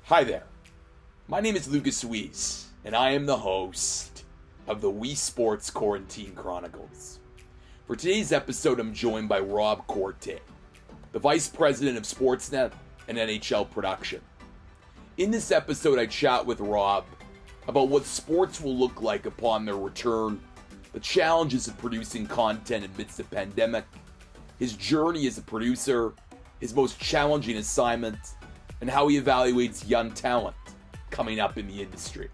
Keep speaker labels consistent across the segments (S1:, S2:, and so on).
S1: Hi there, my name is Lucas Weiss, and I am the host of the Weesesports Quarantine Chronicles. For today's episode, I'm joined by Rob Corte, the Vice President of Sportsnet and NHL Production. In this episode, I chat with Rob about what sports will look like upon their return, the challenges of producing content amidst the pandemic, his journey as a producer, his most challenging assignment, and how he evaluates young talent coming up in the industry.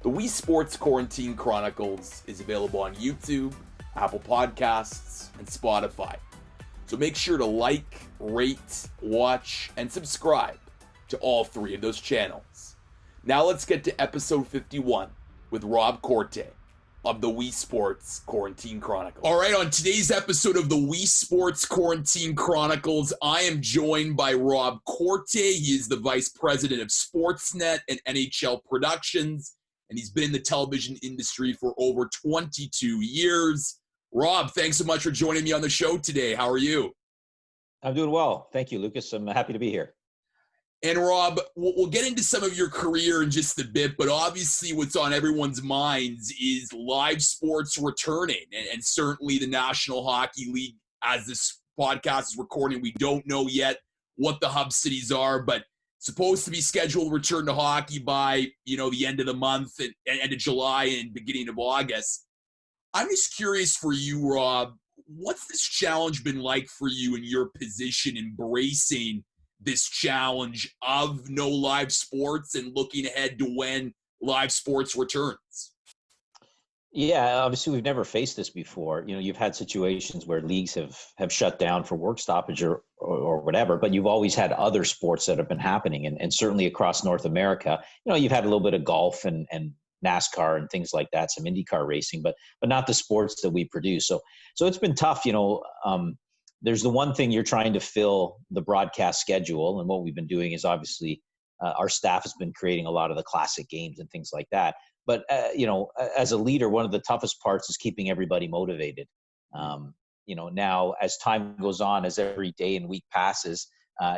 S1: The Weesports Quarantine Chronicles is available on YouTube, Apple Podcasts, and Spotify. So make sure to like, rate, watch, and subscribe to all three of those channels. Now let's get to episode 51 with Rob Corte of the Weesports Quarantine Chronicles. All right, on today's episode of the Weesports Quarantine Chronicles, I am joined by Rob Corte. He is the Vice President of Sportsnet and NHL Productions, and he's been in the television industry for over 22 years. Rob, thanks so much for joining me on the show today. How are you?
S2: I'm doing well. Thank you, Lucas. I'm happy to be here.
S1: And Rob, we'll get into some of your career in just a bit, but obviously what's on everyone's minds is live sports returning, and certainly the National Hockey League. As this podcast is recording, we don't know yet what the hub cities are, but supposed to be scheduled return to hockey by, the end of the month and end of July and beginning of August. I'm just curious for you, Rob, what's this challenge been like for you in your position, embracing this challenge of no live sports and looking ahead to when live sports returns?
S2: Yeah, obviously we've never faced this before. You've had situations where leagues have shut down for work stoppage or whatever, but you've always had other sports that have been happening. And certainly across North America, you've had a little bit of golf and NASCAR and things like that, some IndyCar racing, but not the sports that we produce. So it's been tough. There's the one thing, you're trying to fill the broadcast schedule. And what we've been doing is obviously our staff has been creating a lot of the classic games and things like that. But, as a leader, one of the toughest parts is keeping everybody motivated. Now as time goes on, as every day and week passes,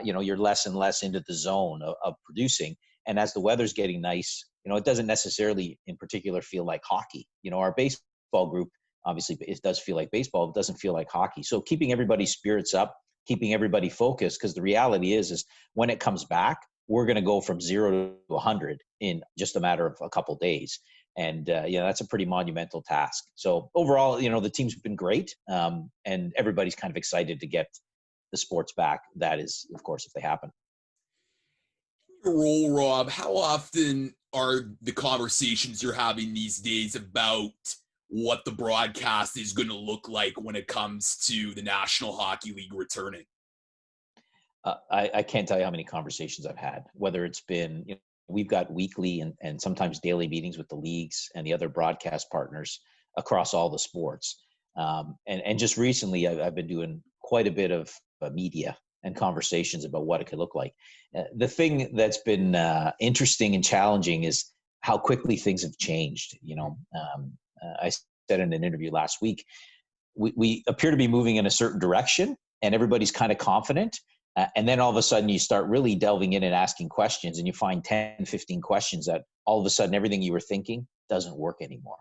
S2: you're less and less into the zone of producing. And as the weather's getting nice, it doesn't necessarily in particular feel like hockey. Our baseball group, obviously, it does feel like baseball. It doesn't feel like hockey. So keeping everybody's spirits up, keeping everybody focused, because the reality is when it comes back, we're going to go from 0 to 100 in just a matter of a couple of days. And, that's a pretty monumental task. So overall, the team's been great. And everybody's kind of excited to get the sports back. That is, of course, if they happen.
S1: Your role, Rob, how often are the conversations you're having these days about what the broadcast is going to look like when it comes to the National Hockey League returning?
S2: I can't tell you how many conversations I've had, whether it's been, we've got weekly and sometimes daily meetings with the leagues and the other broadcast partners across all the sports. And just recently, I've been doing quite a bit of media and conversations about what it could look like. The thing that's been interesting and challenging is how quickly things have changed. I said in an interview last week, we appear to be moving in a certain direction and everybody's kind of confident. And then all of a sudden you start really delving in and asking questions and you find 10, 15 questions that all of a sudden everything you were thinking doesn't work anymore.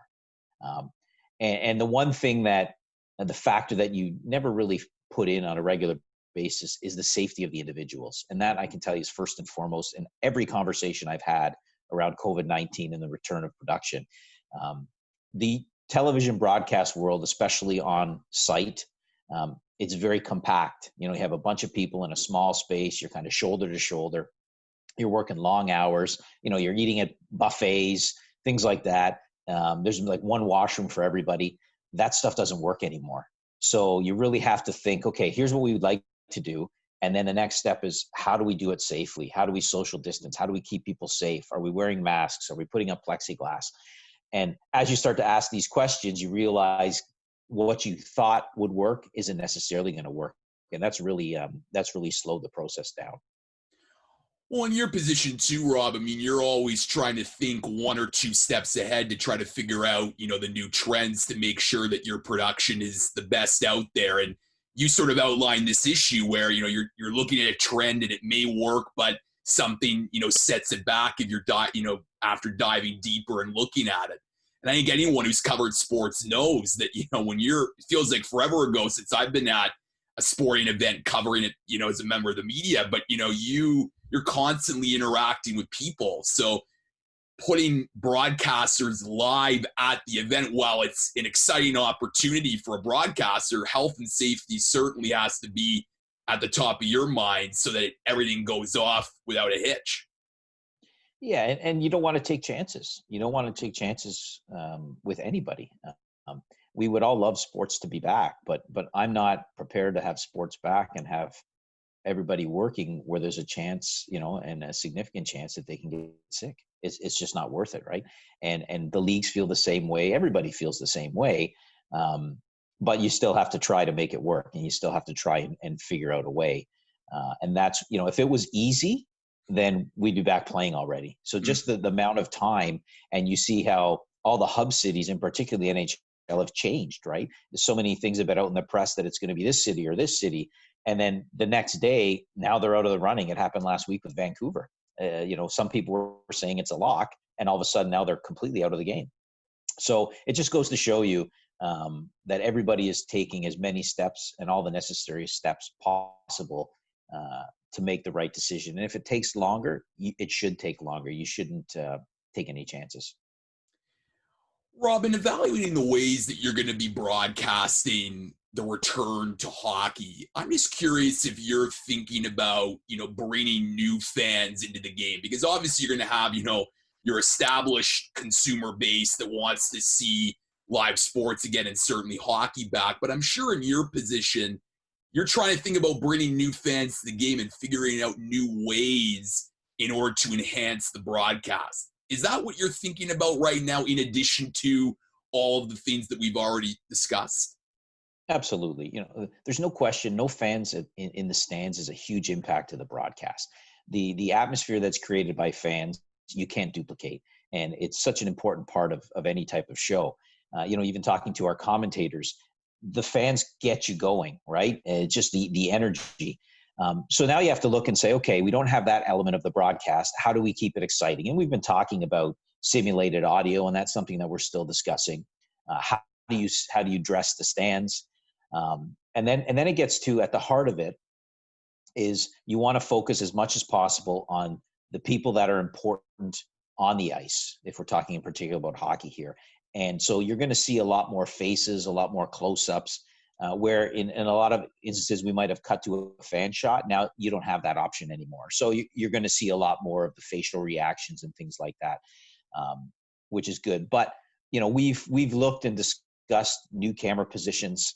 S2: And the one thing that the factor that you never really put in on a regular basis is the safety of the individuals. And that I can tell you is first and foremost in every conversation I've had around COVID-19 and the return of production. The television broadcast world, especially on site, it's very compact. You have a bunch of people in a small space. You're kind of shoulder to shoulder. You're working long hours. You're eating at buffets, things like that. There's like one washroom for everybody. That stuff doesn't work anymore. So you really have to think, okay, here's what we would like to do. And then the next step is, how do we do it safely? How do we social distance? How do we keep people safe? Are we wearing masks? Are we putting up plexiglass? And as you start to ask these questions, you realize what you thought would work isn't necessarily going to work. And that's really slowed the process down.
S1: Well, in your position too, Rob, you're always trying to think one or two steps ahead to try to figure out, the new trends to make sure that your production is the best out there. And you sort of outlined this issue where, you're looking at a trend and it may work, but something, sets it back if you're, after diving deeper and looking at it. And I think anyone who's covered sports knows that, when it feels like forever ago since I've been at a sporting event covering it, as a member of the media, but, you're constantly interacting with people. So putting broadcasters live at the event, while it's an exciting opportunity for a broadcaster, health and safety certainly has to be at the top of your mind so that everything goes off without a hitch.
S2: Yeah, and you don't want to take chances. You don't want to take chances with anybody. We would all love sports to be back, but I'm not prepared to have sports back and have everybody working where there's a chance, and a significant chance that they can get sick. It's just not worth it, right? And the leagues feel the same way. Everybody feels the same way. But you still have to try to make it work, and you still have to try and figure out a way. And that's, if it was easy, then we'd be back playing already. So just the amount of time, and you see how all the hub cities, and particularly the NHL, have changed, right? There's so many things have been out in the press that it's going to be this city or this city. And then the next day, now they're out of the running. It happened last week with Vancouver. Some people were saying it's a lock, and all of a sudden now they're completely out of the game. So it just goes to show you that everybody is taking as many steps and all the necessary steps possible to make the right decision. And if it takes longer, it should take longer. You shouldn't take any chances.
S1: Rob, in evaluating the ways that you're going to be broadcasting the return to hockey, I'm just curious if you're thinking about, bringing new fans into the game, because obviously you're going to have, your established consumer base that wants to see live sports again, and certainly hockey back. But I'm sure in your position, you're trying to think about bringing new fans to the game and figuring out new ways in order to enhance the broadcast. Is that what you're thinking about right now, in addition to all of the things that we've already discussed?
S2: Absolutely. There's no question, no fans in the stands is a huge impact to the broadcast. The atmosphere that's created by fans, you can't duplicate. And it's such an important part of any type of show. Even talking to our commentators, the fans get you going, right? Just the energy. So now you have to look and say, okay, we don't have that element of the broadcast. How do we keep it exciting? And we've been talking about simulated audio, and that's something that we're still discussing. How do you dress the stands? And then it gets to, at the heart of it, is you want to focus as much as possible on the people that are important on the ice, if we're talking in particular about hockey here. And so you're going to see a lot more faces, a lot more close-ups, where in a lot of instances we might have cut to a fan shot. Now you don't have that option anymore. So you're going to see a lot more of the facial reactions and things like that, which is good. But we've looked and discussed new camera positions,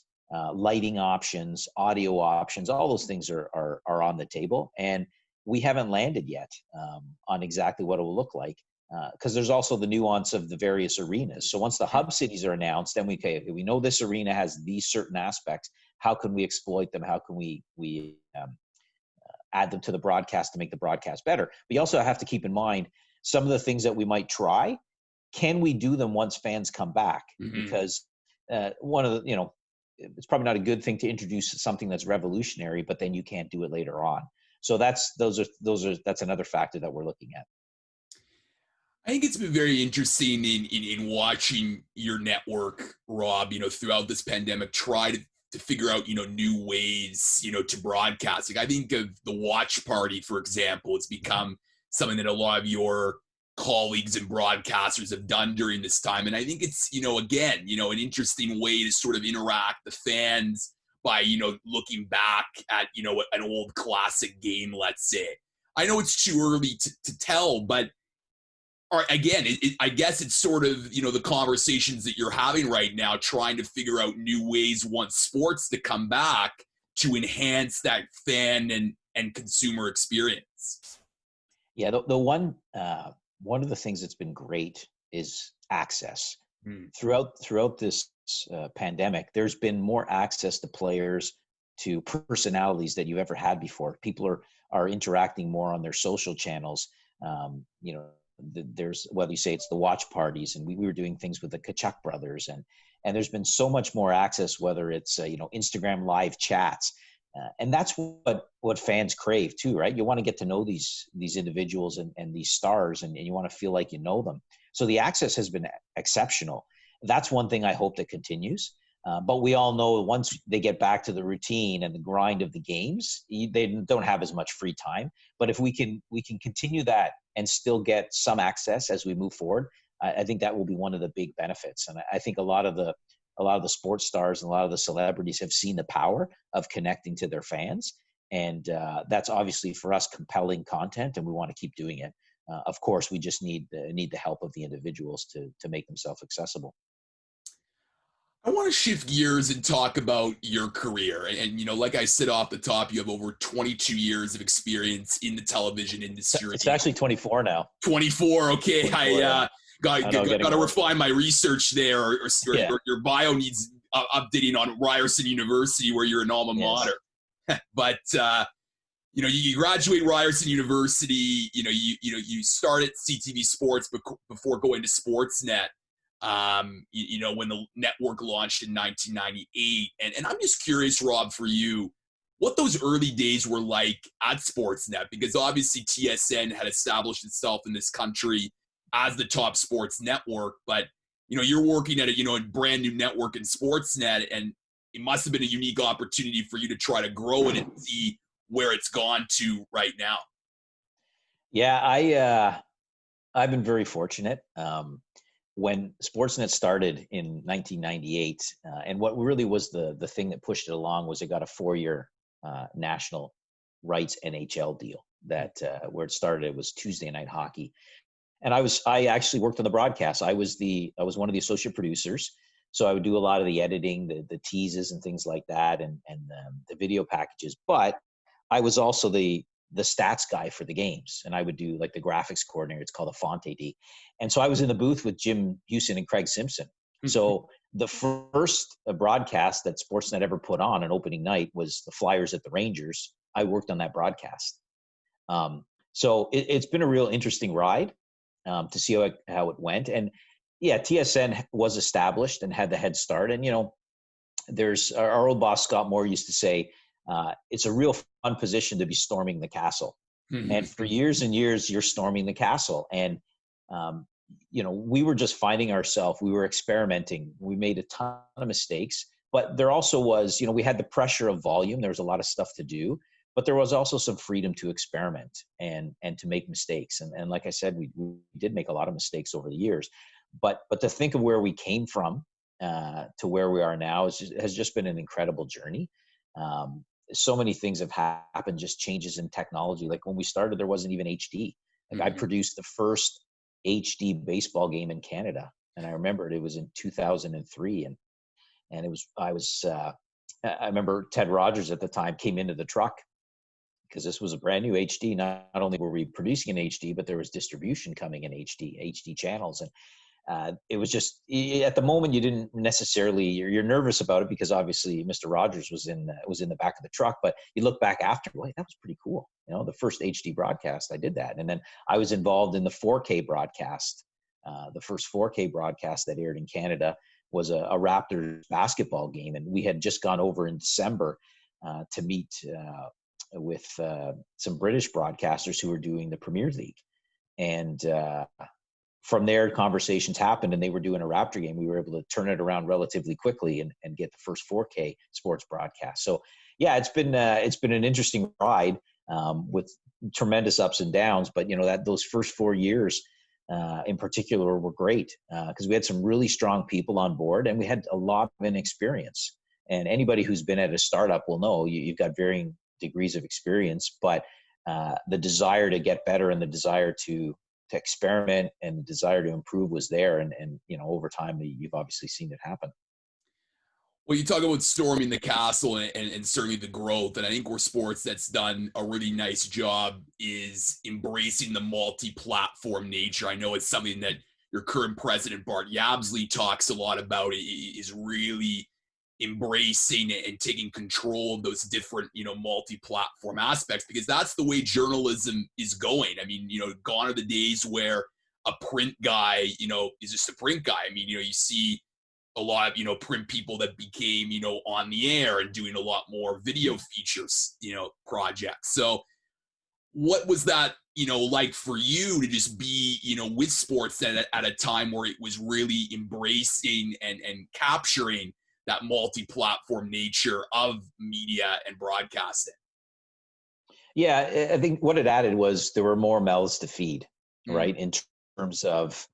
S2: lighting options, audio options. All those things are on the table, and we haven't landed yet on exactly what it will look like. Because there's also the nuance of the various arenas. So once the hub cities are announced, then we know this arena has these certain aspects. How can we exploit them? How can we add them to the broadcast to make the broadcast better? But you also have to keep in mind some of the things that we might try. Can we do them once fans come back? Mm-hmm. Because one of the, it's probably not a good thing to introduce something that's revolutionary, but then you can't do it later on. So that's another factor that we're looking at.
S1: I think it's been very interesting in watching your network, Rob, throughout this pandemic, try to figure out, new ways, to broadcasting. I think of the watch party, for example. It's become something that a lot of your colleagues and broadcasters have done during this time. And I think it's, again, an interesting way to sort of interact the fans by, looking back at, an old classic game, let's say. I know it's too early to tell, but again, I guess it's sort of, the conversations that you're having right now, trying to figure out new ways once sports to come back to enhance that fan and consumer experience.
S2: Yeah, the one of the things that's been great is access. Throughout this pandemic, there's been more access to players, to personalities that you ever had before. People are interacting more on their social channels. There's, whether you say it's the watch parties, and we were doing things with the Kachuk brothers, and there's been so much more access, whether it's Instagram live chats. And that's what fans crave too, right? You want to get to know these individuals and these stars, and you want to feel like you know them. So the access has been exceptional. That's one thing I hope that continues. But we all know once they get back to the routine and the grind of the games, they don't have as much free time. But if we can continue that and still get some access as we move forward, I think that will be one of the big benefits. And I think a lot of the sports stars and a lot of the celebrities have seen the power of connecting to their fans. And that's obviously for us compelling content, and we want to keep doing it. Of course, we just need the help of the individuals to make themselves accessible.
S1: I want to shift gears and talk about your career. And, you know, like I said off the top, you have over 22 years of experience in the television industry.
S2: It's actually 24 now.
S1: 24. Okay.
S2: 24,
S1: Got to refine my research there, or your bio needs updating on Ryerson University, where you're an alma mater. But, you know, you graduate Ryerson University, you start at CTV Sports before going to Sportsnet. You know, when the network launched in 1998. And I'm just curious, Rob, for you, what those early days were like at Sportsnet, because obviously TSN had established itself in this country as the top sports network, but, you know, you're working at a brand new network in Sportsnet, and it must have been a unique opportunity for you to try to grow it and see where it's gone to right now.
S2: Yeah, I've been very fortunate. When Sportsnet started in 1998, and what really was the thing that pushed it along was it got a 4-year national rights NHL deal that where it started. It was Tuesday night hockey, and I actually worked on the broadcast. I was one of the associate producers, so I would do a lot of the editing, the teases and things like that, and the video packages. But I was also the stats guy for the games, and I would do like the graphics coordinator. It's called a font AD. And so I was in the booth with Jim Houston and Craig Simpson. So the first broadcast that Sportsnet ever put on opening night was the Flyers at the Rangers. I worked on that broadcast. So it's been a real interesting ride to see how it went. And yeah, TSN was established and had the head start. And, you know, there's our old boss, Scott Moore, used to say, it's a real fun position to be storming the castle. And for years and years, you're storming the castle. And, you know, we were just finding ourselves, we were experimenting. We made a ton of mistakes, but there also was, you know, we had the pressure of volume. There was a lot of stuff to do, but there was also some freedom to experiment and to make mistakes. And like I said, we did make a lot of mistakes over the years, but to think of where we came from to where we are now has just been an incredible journey. So many things have happened, just changes in technology. Like when we started, there wasn't even HD. Like I produced the first HD baseball game in Canada, and I remember it was in 2003, and I remember Ted Rogers at the time came into the truck because this was a brand new HD. Not only were we producing in HD, but there was distribution coming in HD channels, and it was just at the moment you didn't necessarily you're nervous about it because obviously Mr. Rogers was in the back of the truck, but you look back after, wait, that was pretty cool. You know, the first HD broadcast, I did that, and then I was involved in the 4K broadcast. The first 4K broadcast that aired in Canada was a Raptors basketball game, and we had just gone over in December to meet with some British broadcasters who were doing the Premier League, and from there, conversations happened, and they were doing a Raptor game. We were able to turn it around relatively quickly and get the first 4K sports broadcast. So, yeah, it's been an interesting ride with tremendous ups and downs. But you know those first 4 years, in particular, were great because we had some really strong people on board, and we had a lot of inexperience. And anybody who's been at a startup will know you've got varying degrees of experience, but the desire to get better and the desire to experiment and the desire to improve was there. And you know, over time, you've obviously seen it happen.
S1: Well, you talk about storming the castle and certainly the growth. And I think where sports that's done a really nice job is embracing the multi-platform nature. I know it's something that your current president, Bart Yabsley, talks a lot about, is really embracing and taking control of those different, you know, multi-platform aspects, because that's the way journalism is going. I mean, you know, gone are the days where a print guy, you know, is just a print guy. I mean, you know, you see a lot of, print people that became, on the air and doing a lot more video features, projects. So what was that, like for you to just be, with sports at a time where it was really embracing and capturing that multi-platform nature of media and broadcasting?
S2: Yeah, I think what it added was there were more mouths to feed,
S1: Mm.
S2: right? In terms of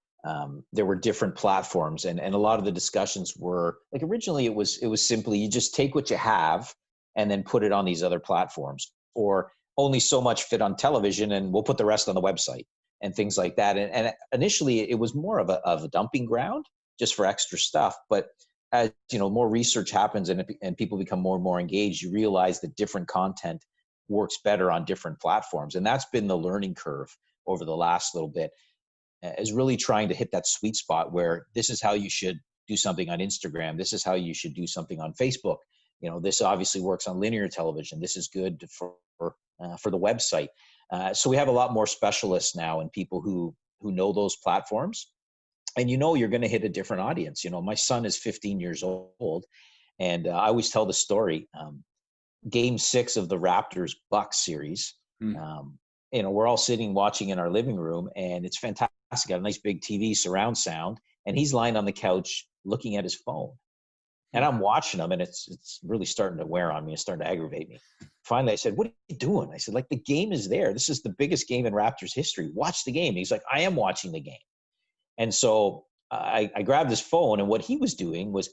S2: there were different platforms, and a lot of the discussions were like originally it was simply you just take what you have and then put it on these other platforms, or only so much fit on television, and we'll put the rest on the website and things like that. And initially, it was more of a dumping ground just for extra stuff, but as more research happens and people become more and more engaged, you realize that different content works better on different platforms. And that's been the learning curve over the last little bit, is really trying to hit that sweet spot where this is how you should do something on Instagram. This is how you should do something on Facebook. This obviously works on linear television. This is good for the website. So we have a lot more specialists now and people who know those platforms. And you're going to hit a different audience. My son is 15 years old, and I always tell the story. Game 6 of the Raptors Bucks series.
S1: Mm.
S2: We're all sitting watching in our living room, and it's fantastic. Got a nice big TV surround sound, and he's lying on the couch looking at his phone. And I'm watching him, and it's really starting to wear on me. It's starting to aggravate me. Finally, I said, "What are you doing?" I said, "Like, the game is there. This is the biggest game in Raptors history. Watch the game." And he's like, "I am watching the game." And so I grabbed his phone, and what he was doing was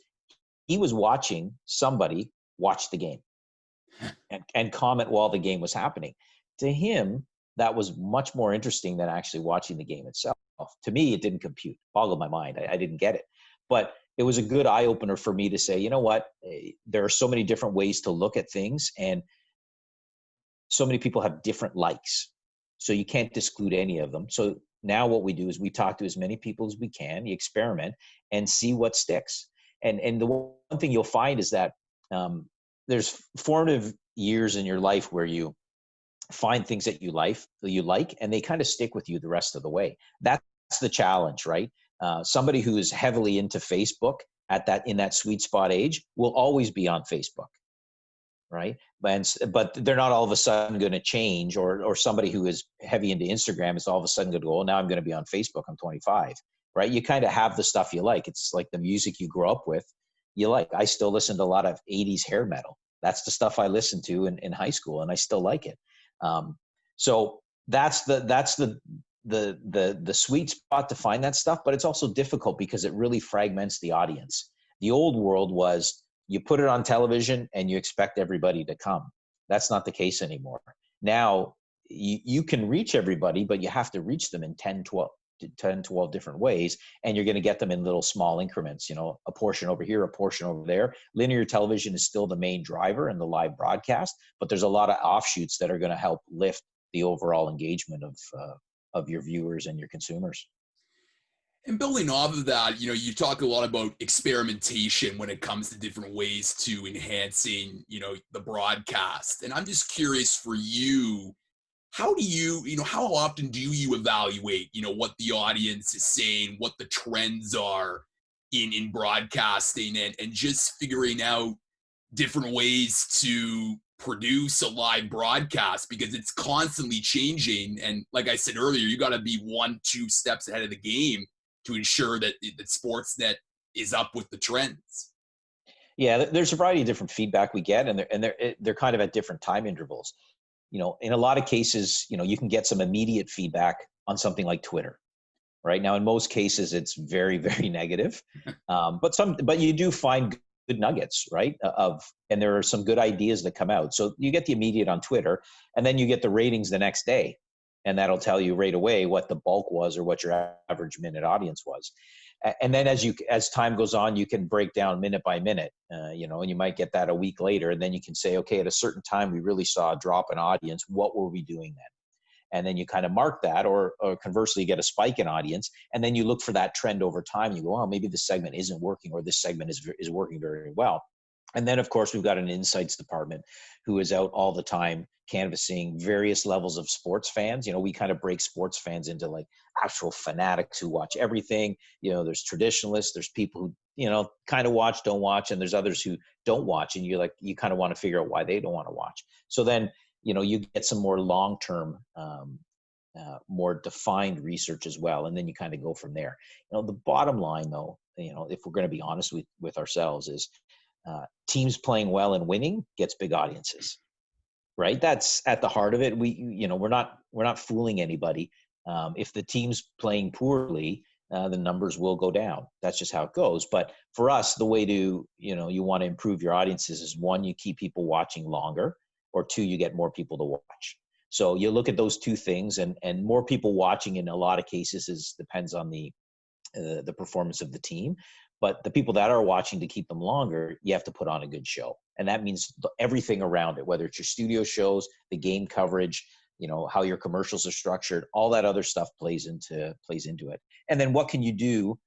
S2: he was watching somebody watch the game and comment while the game was happening. To him, that was much more interesting than actually watching the game itself. To me, it didn't compute. Boggled my mind. I didn't get it. But it was a good eye opener for me to say, you know what? There are so many different ways to look at things, and so many people have different likes. So you can't exclude any of them. So now what we do is we talk to as many people as we can, you experiment, and see what sticks. And the one thing you'll find is that there's formative years in your life where you find things that you like, and they kind of stick with you the rest of the way. That's the challenge, right? Somebody who is heavily into Facebook in that sweet spot age will always be on Facebook, right? But they're not all of a sudden going to change, or somebody who is heavy into Instagram is all of a sudden going to go, oh, now I'm going to be on Facebook. I'm 25, right? You kind of have the stuff you like. It's like the music you grew up with. You like. I still listen to a lot of 80s hair metal. That's the stuff I listened to in high school, and I still like it. So that's the sweet spot to find that stuff, but it's also difficult because it really fragments the audience. The old world was you put it on television and you expect everybody to come. That's not the case anymore. Now you can reach everybody, but you have to reach them in 10, 12 different ways, and you're going to get them in little small increments, a portion over here, a portion over there. Linear television is still the main driver in the live broadcast, but there's a lot of offshoots that are going to help lift the overall engagement of your viewers and your consumers.
S1: And building off of that, you talk a lot about experimentation when it comes to different ways to enhancing, the broadcast. And I'm just curious for you, how do how often do you evaluate, what the audience is saying, what the trends are in broadcasting, and just figuring out different ways to produce a live broadcast, because it's constantly changing. And like I said earlier, you got to be 1-2 steps ahead of the game to ensure that Sportsnet is up with the trends.
S2: Yeah, there's a variety of different feedback we get, and they're kind of at different time intervals. In a lot of cases, you can get some immediate feedback on something like Twitter. Right now, in most cases, it's very, very negative, but you do find good nuggets, right? And there are some good ideas that come out. So you get the immediate on Twitter, and then you get the ratings the next day, and that'll tell you right away what the bulk was or what your average minute audience was. And then as time goes on, you can break down minute by minute, and you might get that a week later, and then you can say, okay, at a certain time, we really saw a drop in audience. What were we doing then? And then you kind of mark that, or conversely, you get a spike in audience, and then you look for that trend over time. You go, oh, maybe this segment isn't working, or this segment is working very well. And then, of course, we've got an insights department who is out all the time canvassing various levels of sports fans. We kind of break sports fans into like actual fanatics who watch everything. There's traditionalists, there's people who kind of watch, don't watch, and there's others who don't watch, and you kind of want to figure out why they don't want to watch. So then, you get some more long-term, more defined research as well, and then you kind of go from there. The bottom line, though, if we're going to be honest with ourselves, is teams playing well and winning gets big audiences, right? That's at the heart of it. We're not fooling anybody. If the team's playing poorly, the numbers will go down. That's just how it goes. But for us, the way to, you want to improve your audiences is, one, you keep people watching longer, or two, you get more people to watch. So you look at those two things, and more people watching in a lot of cases depends on the performance of the team. But the people that are watching, to keep them longer, you have to put on a good show. And that means everything around it, whether it's your studio shows, the game coverage, how your commercials are structured, all that other stuff plays into it. And then what can you do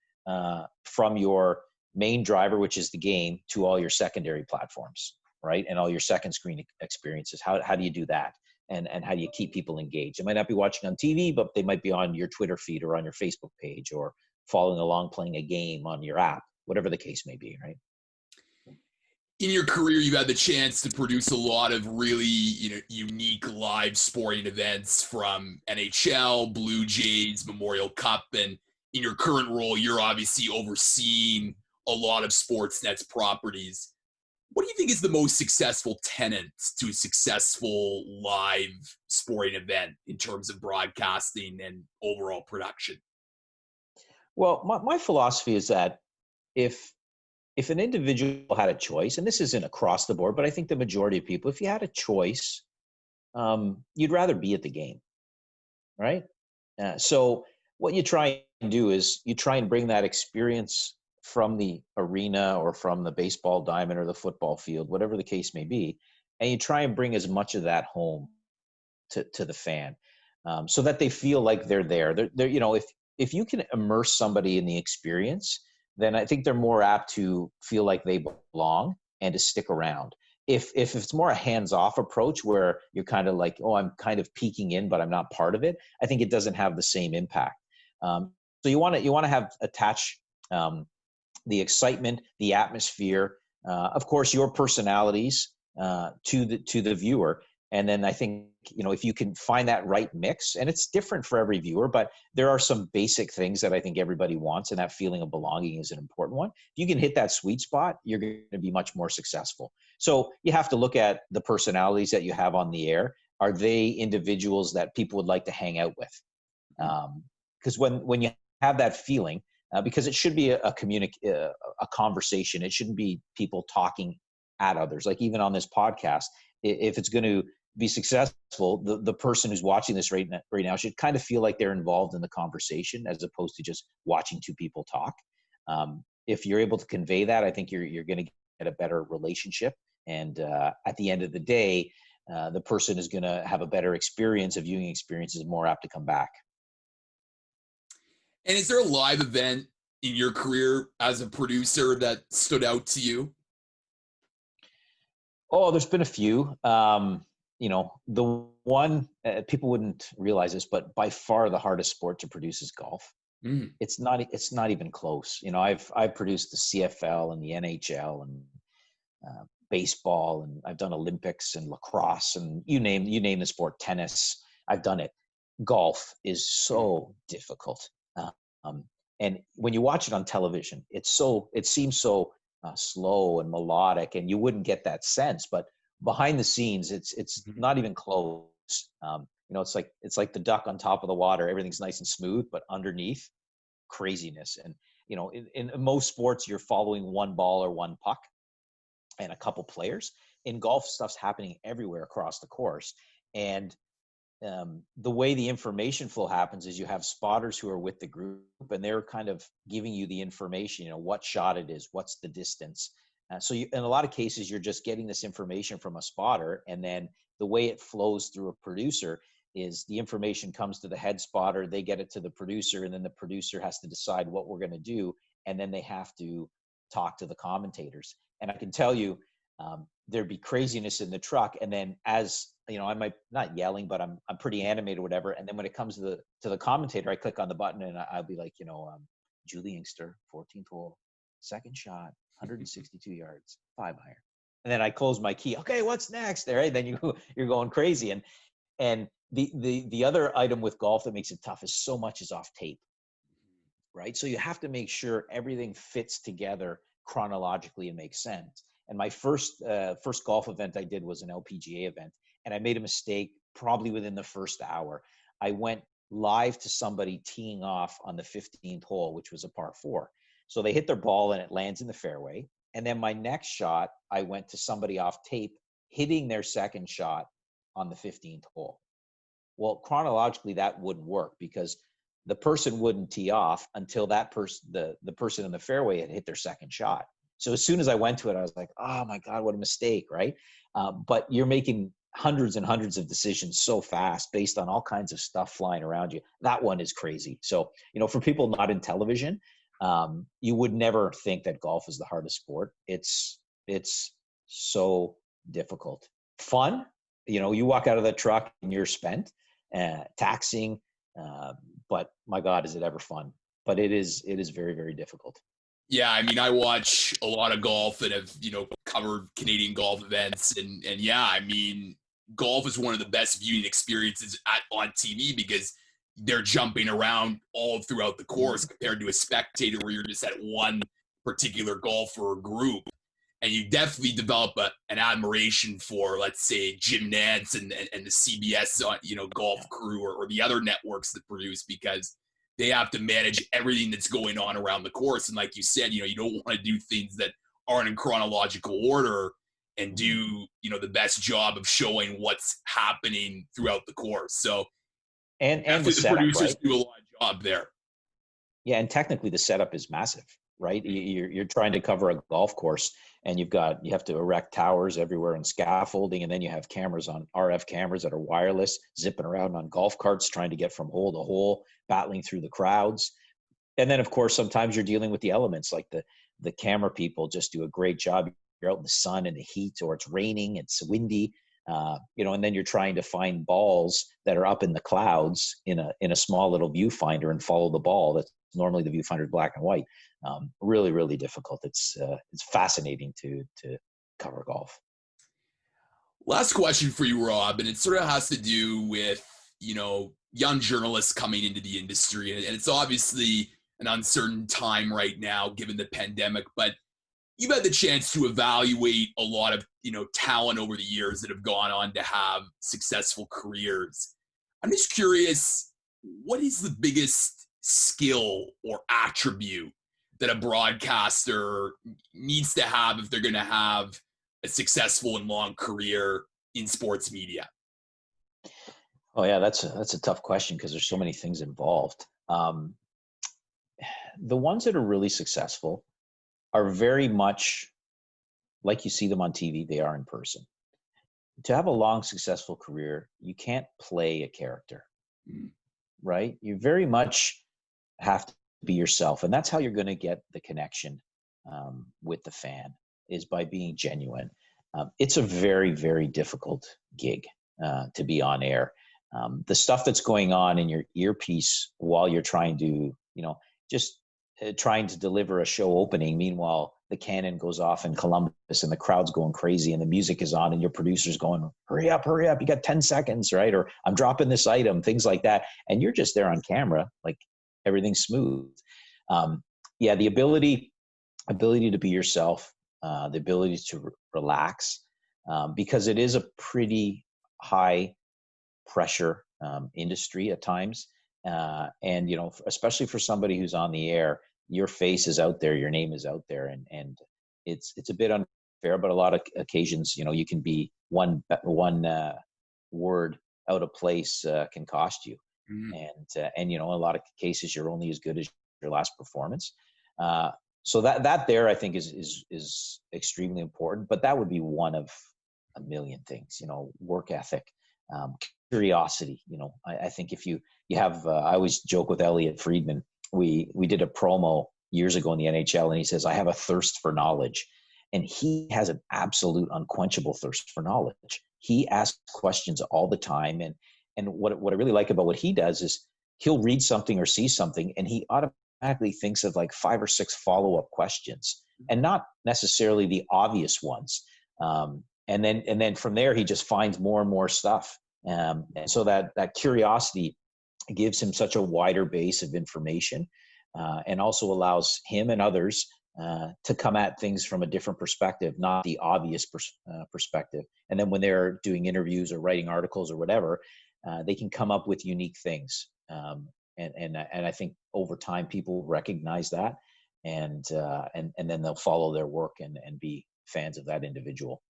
S2: from your main driver, which is the game, to all your secondary platforms, right? And all your second screen experiences. How do you do that? And how do you keep people engaged? They might not be watching on TV, but they might be on your Twitter feed or on your Facebook page, or following along playing a game on your app, whatever the case may be, right?
S1: In your career, you've had the chance to produce a lot of really, unique live sporting events, from NHL, Blue Jays, Memorial Cup, and in your current role, you're obviously overseeing a lot of Sportsnet's properties. What do you think is the most successful tenet to a successful live sporting event in terms of broadcasting and overall production?
S2: Well, my philosophy is that if an individual had a choice, and this isn't across the board, but I think the majority of people, if you had a choice, you'd rather be at the game, right? So what you try and do is you try and bring that experience from the arena, or from the baseball diamond, or the football field, whatever the case may be, and you try and bring as much of that home to the fan, so that they feel like they're there. They're if you can immerse somebody in the experience, then I think they're more apt to feel like they belong and to stick around. If it's more a hands-off approach, where you're kind of like, oh, I'm kind of peeking in, but I'm not part of it, I think it doesn't have the same impact. So you want to attach the excitement, the atmosphere, of course, your personalities to the viewer. And then I think, if you can find that right mix, and it's different for every viewer, but there are some basic things that I think everybody wants, and that feeling of belonging is an important one. If you can hit that sweet spot, you're going to be much more successful. So you have to look at the personalities that you have on the air. Are they individuals that people would like to hang out with? Because when you have that feeling, because it should be a conversation. It shouldn't be people talking at others. Like even on this podcast, if it's going to be successful, the person who's watching this right now should kind of feel like they're involved in the conversation, as opposed to just watching two people talk. If you're able to convey that, I think you're going to get a better relationship. And at the end of the day, the person is going to have a better experience. A viewing experience is more apt to come back.
S1: And is there a live event in your career as a producer that stood out to you?
S2: Oh, there's been a few. The one, people wouldn't realize this, but by far the hardest sport to produce is golf.
S1: Mm.
S2: It's not even close. I've produced the CFL and the NHL and baseball, and I've done Olympics and lacrosse, and you name the sport, tennis. I've done it. Golf is so difficult. And when you watch it on television, it seems so slow and melodic, and you wouldn't get that sense. But behind the scenes, it's not even close. It's like the duck on top of the water. Everything's nice and smooth, but underneath, craziness. And in most sports, you're following one ball or one puck and a couple players. In golf, stuff's happening everywhere across the course. And the way the information flow happens is you have spotters who are with the group, and they're kind of giving you the information, what shot it is, what's the distance. So in a lot of cases, you're just getting this information from a spotter, and then the way it flows through a producer is the information comes to the head spotter, they get it to the producer, and then the producer has to decide what we're going to do, and then they have to talk to the commentators. And I can tell you, there'd be craziness in the truck, and then as I might not yelling, but I'm pretty animated or whatever. And then when it comes to the commentator, I click on the button and I'll be like, Julie Inkster, 14th hole, second shot, 162 yards, 5-iron. And then I close my key. Okay, what's next? Right? Then you're going crazy. And the other item with golf that makes it tough is so much is off tape, right? So you have to make sure everything fits together chronologically and makes sense. And my first golf event I did was an LPGA event, and I made a mistake probably within the first hour. I went live to somebody teeing off on the 15th hole, which was a par 4. So they hit their ball and it lands in the fairway. And then my next shot, I went to somebody off tape hitting their second shot on the 15th hole. Well, chronologically, that wouldn't work because the person wouldn't tee off until that person, the person in the fairway had hit their second shot. So as soon as I went to it, I was like, oh my God, what a mistake, right? But you're making hundreds and hundreds of decisions so fast based on all kinds of stuff flying around you. That one is crazy. So, for people not in television, you would never think that golf is the hardest sport. It's so difficult. Fun, you walk out of the truck and you're spent, taxing, but my God, is it ever fun? But it is very, very difficult.
S1: Yeah, I mean, I watch a lot of golf and have, covered Canadian golf events. And yeah, I mean, golf is one of the best viewing experiences on TV because they're jumping around all throughout the course compared to a spectator where you're just at one particular golfer or group. And you definitely develop an admiration for, let's say, Jim Nantz and the CBS, golf crew or the other networks that produce, because they have to manage everything that's going on around the course. And like you said, you don't want to do things that aren't in chronological order and do, the best job of showing what's happening throughout the course. So,
S2: and the setup,
S1: producers
S2: right?
S1: do a lot of job there.
S2: Yeah, and technically the setup is massive, right? You're trying to cover a golf course, and you have to erect towers everywhere and scaffolding, and then you have cameras on RF cameras that are wireless, zipping around on golf carts, trying to get from hole to hole, battling through the crowds. And then, of course, sometimes you're dealing with the elements, like the camera people just do a great job. You're out in the sun and the heat, or it's raining, it's windy, and then you're trying to find balls that are up in the clouds in a small little viewfinder and follow the ball. That's normally the viewfinder is black and white. Really, really difficult. It's fascinating to cover golf.
S1: Last question for you, Rob, and it sort of has to do with, young journalists coming into the industry. And it's obviously an uncertain time right now, given the pandemic, but you've had the chance to evaluate a lot of, talent over the years that have gone on to have successful careers. I'm just curious, what is the biggest skill or attribute that a broadcaster needs to have if they're going to have a successful and long career in sports media?
S2: Oh yeah, that's a tough question because there's so many things involved. The ones that are really successful are very much like you see them on TV, they are in person. To have a long, successful career, you can't play a character, right? You very much have to be yourself. And that's how you're going to get the connection with the fan, is by being genuine. It's a very, very difficult gig to be on air. The stuff that's going on in your earpiece while you're trying to, just trying to deliver a show opening. Meanwhile, the cannon goes off in Columbus and the crowd's going crazy and the music is on and your producer's going, hurry up, you got 10 seconds, right? Or I'm dropping this item, things like that. And you're just there on camera, like everything's smooth. The ability to be yourself, the ability to relax, because it is a pretty high pressure industry at times. And, especially for somebody who's on the air, your face is out there, your name is out there, and it's a bit unfair, but a lot of occasions, you can be one word out of place can cost you. And in a lot of cases, you're only as good as your last performance. So that there, I think is extremely important, but that would be one of a million things, work ethic, curiosity. I think if you have, I always joke with Elliot Friedman. We did a promo years ago in the NHL, and he says, I have a thirst for knowledge. And he has an absolute unquenchable thirst for knowledge. He asks questions all the time. And what I really like about what he does is he'll read something or see something, and he automatically thinks of like 5 or 6 follow-up questions, and not necessarily the obvious ones. And then from there, he just finds more and more stuff. And so that curiosity gives him such a wider base of information, and also allows him and others to come at things from a different perspective, not the obvious perspective. And then when they're doing interviews or writing articles or whatever, they can come up with unique things. And I think over time people recognize that, and then they'll follow their work and be fans of that individual.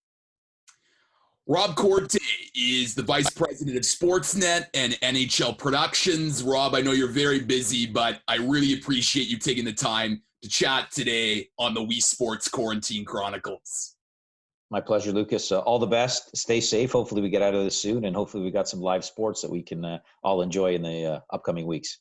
S1: Rob Corte is the Vice President of Sportsnet and NHL Productions. Rob, I know you're very busy, but I really appreciate you taking the time to chat today on the Weesports Quarantine Chronicles.
S2: My pleasure, Lucas. All the best. Stay safe. Hopefully we get out of this soon, and hopefully we got some live sports that we can all enjoy in the upcoming weeks.